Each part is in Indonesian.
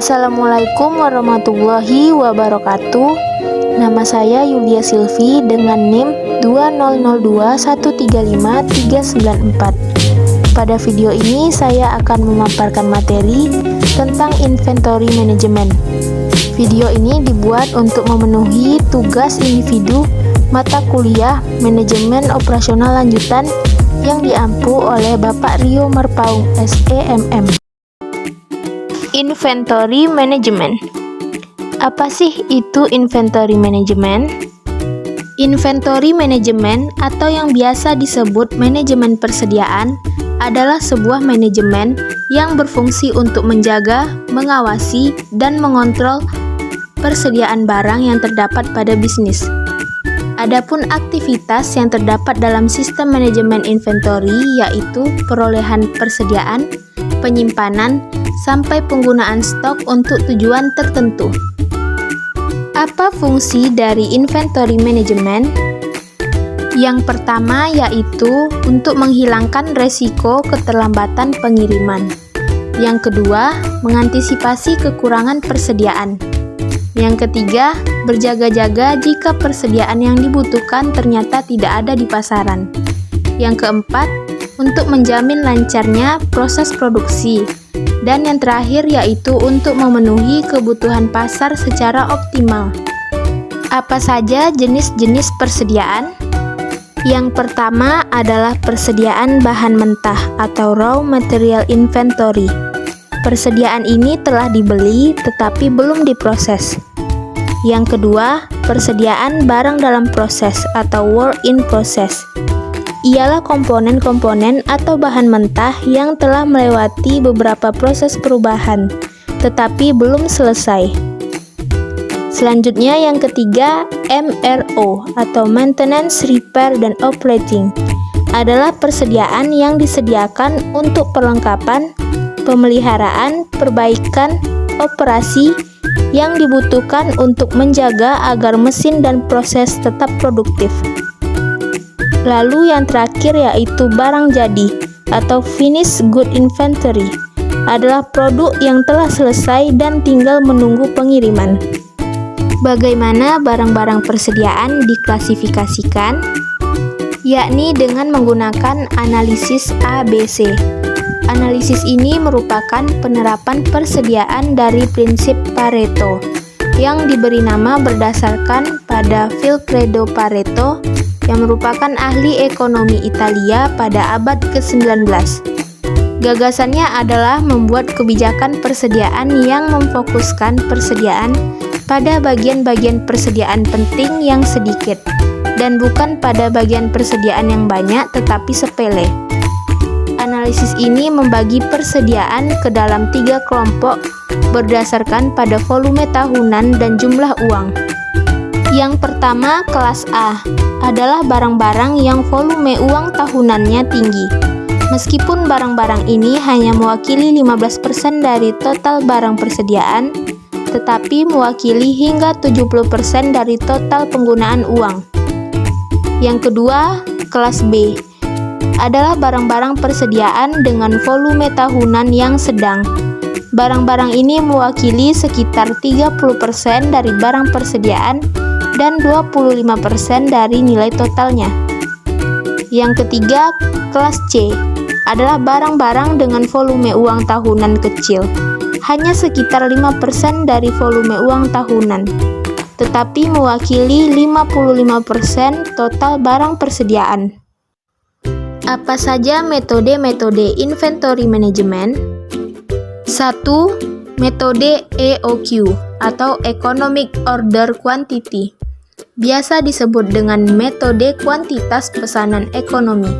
Assalamualaikum warahmatullahi wabarakatuh. Nama saya Yulia Silvi dengan NIM 20021353944. Pada video ini saya akan memaparkan materi tentang inventory management. Video ini dibuat untuk memenuhi tugas individu mata kuliah Manajemen Operasional Lanjutan yang diampu oleh Bapak Rio Marpaung, SEMM. Inventory management. Apa sih itu inventory management? Inventory management atau yang biasa disebut manajemen persediaan adalah sebuah manajemen yang berfungsi untuk menjaga, mengawasi, dan mengontrol persediaan barang yang terdapat pada bisnis. Adapun aktivitas yang terdapat dalam sistem manajemen inventory yaitu perolehan persediaan, penyimpanan, sampai penggunaan stok untuk tujuan tertentu. Apa fungsi dari inventory management? Yang pertama yaitu untuk menghilangkan resiko keterlambatan pengiriman. Yang kedua, mengantisipasi kekurangan persediaan. Yang ketiga, berjaga-jaga jika persediaan yang dibutuhkan ternyata tidak ada di pasaran. Yang keempat, untuk menjamin lancarnya proses produksi. Dan yang terakhir yaitu untuk memenuhi kebutuhan pasar secara optimal. Apa saja jenis-jenis persediaan? Yang pertama adalah persediaan bahan mentah atau raw material inventory. Persediaan ini telah dibeli tetapi belum diproses. Yang kedua, persediaan barang dalam proses atau work in process. Ialah komponen-komponen atau bahan mentah yang telah melewati beberapa proses perubahan, tetapi belum selesai. Selanjutnya yang ketiga, MRO atau Maintenance, Repair, dan Operating adalah persediaan yang disediakan untuk perlengkapan, pemeliharaan, perbaikan, operasi yang dibutuhkan untuk menjaga agar mesin dan proses tetap produktif. Lalu yang terakhir yaitu barang jadi atau finished good inventory adalah produk yang telah selesai dan tinggal menunggu pengiriman. Bagaimana barang-barang persediaan diklasifikasikan? Yakni dengan menggunakan analisis ABC. Analisis ini merupakan penerapan persediaan dari prinsip Pareto yang diberi nama berdasarkan pada Vilfredo Pareto yang merupakan ahli ekonomi Italia pada abad ke-19. Gagasannya adalah membuat kebijakan persediaan yang memfokuskan persediaan pada bagian-bagian persediaan penting yang sedikit, dan bukan pada bagian persediaan yang banyak tetapi sepele. Analisis ini membagi persediaan ke dalam 3 kelompok berdasarkan pada volume tahunan dan jumlah uang. Yang pertama, kelas A, adalah barang-barang yang volume uang tahunannya tinggi. Meskipun barang-barang ini hanya mewakili 15% dari total barang persediaan, tetapi mewakili hingga 70% dari total penggunaan uang. Yang kedua, kelas B, adalah barang-barang persediaan dengan volume tahunan yang sedang. Barang-barang ini mewakili sekitar 30% dari barang persediaan dan 25% dari nilai totalnya. Yang ketiga, kelas C, adalah barang-barang dengan volume uang tahunan kecil, hanya sekitar 5% dari volume uang tahunan, tetapi mewakili 55% total barang persediaan. Apa saja metode-metode inventory management? 1. Metode EOQ atau Economic Order Quantity. Biasa disebut dengan metode kuantitas pesanan ekonomi.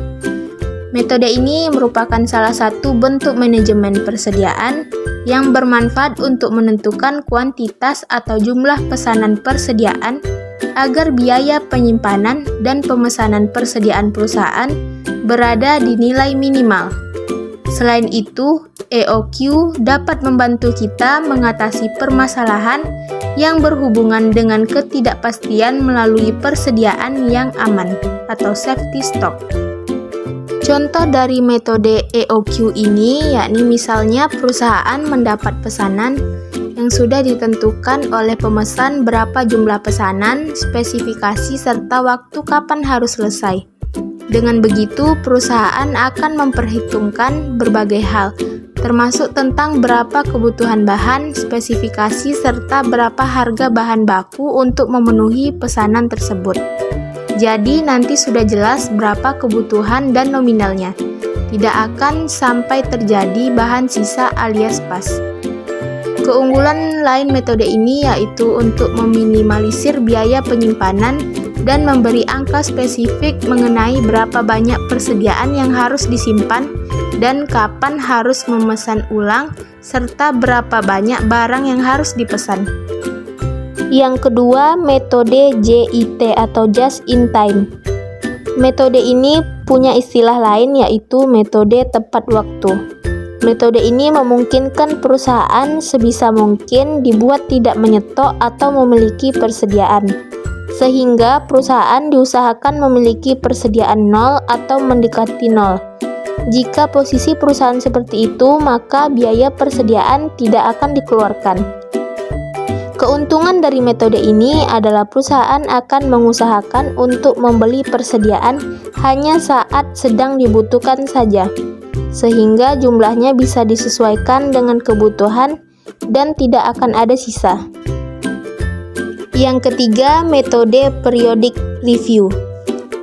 Metode ini merupakan salah satu bentuk manajemen persediaan yang bermanfaat untuk menentukan kuantitas atau jumlah pesanan persediaan agar biaya penyimpanan dan pemesanan persediaan perusahaan berada di nilai minimal. Selain itu, EOQ dapat membantu kita mengatasi permasalahan yang berhubungan dengan ketidakpastian melalui persediaan yang aman atau safety stock. Contoh dari metode EOQ ini yakni misalnya perusahaan mendapat pesanan yang sudah ditentukan oleh pemesan berapa jumlah pesanan, spesifikasi, serta waktu kapan harus selesai. Dengan begitu, perusahaan akan memperhitungkan berbagai hal, termasuk tentang berapa kebutuhan bahan, spesifikasi, serta berapa harga bahan baku untuk memenuhi pesanan tersebut. Jadi nanti sudah jelas berapa kebutuhan dan nominalnya. Tidak akan sampai terjadi bahan sisa alias pas. Keunggulan lain metode ini yaitu untuk meminimalisir biaya penyimpanan dan memberi angka spesifik mengenai berapa banyak persediaan yang harus disimpan dan kapan harus memesan ulang, serta berapa banyak barang yang harus dipesan. Yang kedua, metode JIT atau Just in Time. Metode ini punya istilah lain yaitu metode tepat waktu. Metode ini memungkinkan perusahaan sebisa mungkin dibuat tidak menyetok atau memiliki persediaan, sehingga perusahaan diusahakan memiliki persediaan nol atau mendekati nol. Jika posisi perusahaan seperti itu, maka biaya persediaan tidak akan dikeluarkan. Keuntungan dari metode ini adalah perusahaan akan mengusahakan untuk membeli persediaan hanya saat sedang dibutuhkan saja, sehingga jumlahnya bisa disesuaikan dengan kebutuhan dan tidak akan ada sisa. Yang ketiga, metode periodic review.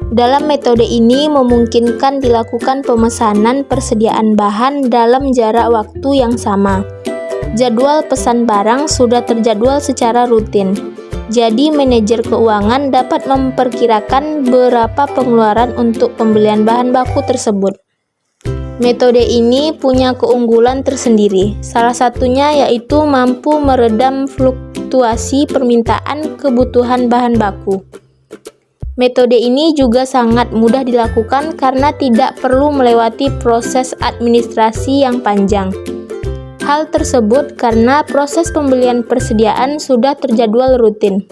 Dalam metode ini memungkinkan dilakukan pemesanan persediaan bahan dalam jarak waktu yang sama. Jadwal pesan barang sudah terjadwal secara rutin. Jadi manajer keuangan dapat memperkirakan berapa pengeluaran untuk pembelian bahan baku tersebut. Metode ini punya keunggulan tersendiri. Salah satunya yaitu mampu meredam fluktuasi permintaan kebutuhan bahan baku. Metode ini juga sangat mudah dilakukan karena tidak perlu melewati proses administrasi yang panjang. Hal tersebut karena proses pembelian persediaan sudah terjadwal rutin.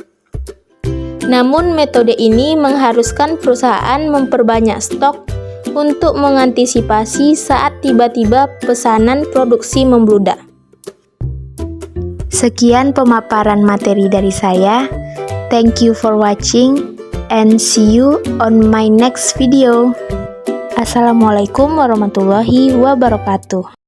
Namun metode ini mengharuskan perusahaan memperbanyak stok untuk mengantisipasi saat tiba-tiba pesanan produksi membludak. Sekian pemaparan materi dari saya. Thank you for watching and see you on my next video. Assalamualaikum warahmatullahi wabarakatuh.